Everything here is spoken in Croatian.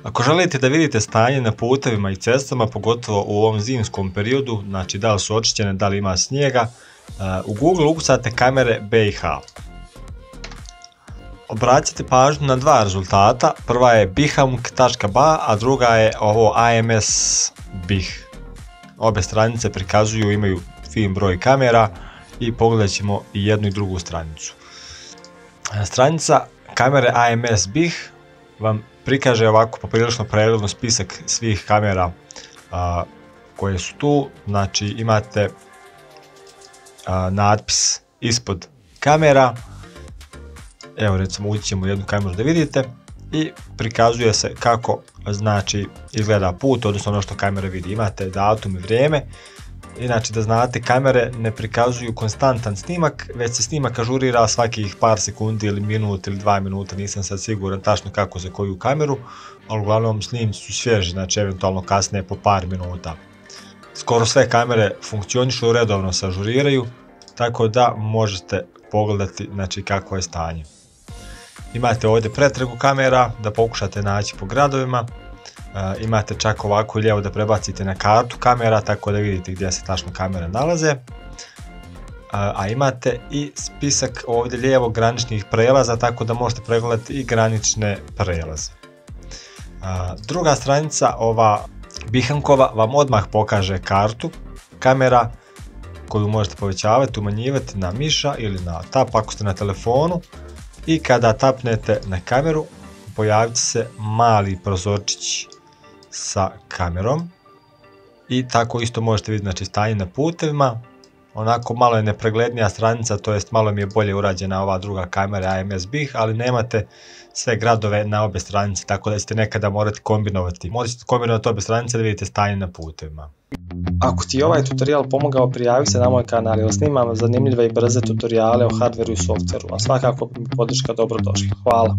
Ako želite da vidite stanje na putevima i cestama, pogotovo u ovom zimskom periodu, znači da li su očišćene, da li ima snijega, u Google ukucate kamere BiH. Obratite pažnju na dva rezultata, prva je bihunk.ba, a druga je ovo AMS BiH. Obe stranice prikazuju, imaju fin broj kamera i pogledat ćemo i jednu i drugu stranicu. Stranica kamere AMS BiH vam prikaže ovako poprilično pregledno spisak svih kamera koje su tu, znači imate natpis ispod kamera, evo recimo ući ćemo u jednu kameru da vidite i prikazuje se kako znači izgleda put, odnosno ono što kamera vidi, imate datum i vrijeme. Inače da znate, kamere ne prikazuju konstantan snimak, već se snimak ažurira svakih par sekundi ili minut ili 2 minuta, nisam sad siguran tačno kako za koju kameru, ali uglavnom snimci su svježi, znači eventualno kasnije po par minuta. Skoro sve kamere funkcionišu, redovno se ažuriraju, tako da možete pogledati znači kakvo je stanje. Imate ovdje pretragu kamera da pokušate naći po gradovima. Imate čak ovako lijevo da prebacite na kartu kamera, tako da vidite gdje se tačno kamere nalaze. A imate i spisak ovdje lijevo graničnih prelaza, tako da možete pregledati i granične prelaze. Druga stranica, ova bihunkova, vam odmah pokaže kartu kamera koju možete povećavati, umanjivati na miša ili na tap ako ste na telefonu. I kada tapnete na kameru, pojavit će se mali prozorčić sa kamerom i tako isto možete vidjeti znači, stanje na putevima. Onako malo je nepreglednija stranica, to jest malo mi je bolje urađena ova druga kamera AMS BiH, ali nemate sve gradove na obe stranice, tako da ćete nekada morati kombinovati. Možete kombinovati obe stranice da vidite stanje na putevima. Ako ti je ovaj tutorial pomogao, prijavi se na moj kanal jer snimam zanimljive i brze tutoriale o hardveru i softveru, a svakako podrška dobrodošla. Hvala!